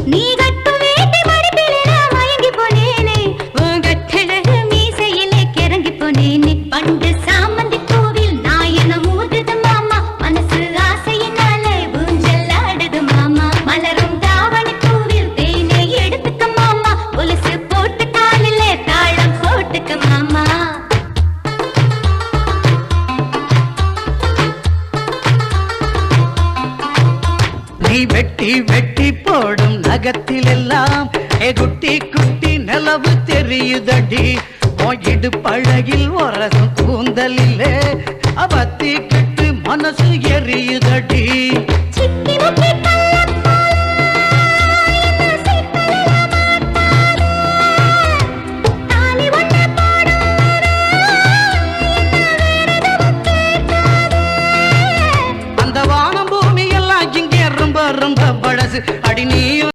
நீ கட்டு வேட்டி மடிப்பிலே நான் மயங்கி போனேனே உன் கட்டழகு மீசையிலே கிறங்கி போனேனே பண்டு சாமந்தி பூவில் நாயனம் ஊதுது மாமா மனசு ஆசையினாலே ஊஞ்சல் ஆடுது மாமா மலரும் தாவணி பூவில் தேனே எடுத்துக்க மாமா கொலுசு போட்டு காலிலே தாளம் போட்டுக்க மாமா நீ வெட்டி வெட்டி போடும் நகத்தில் எல்லாம் குட்டி குட்டி நிலவு தெரியுதடி இடு பழகில் ஒரசும் கூந்தலிலே அவத்தி கெட்டு மனசு எரியுதடி சிக்கி முக்கி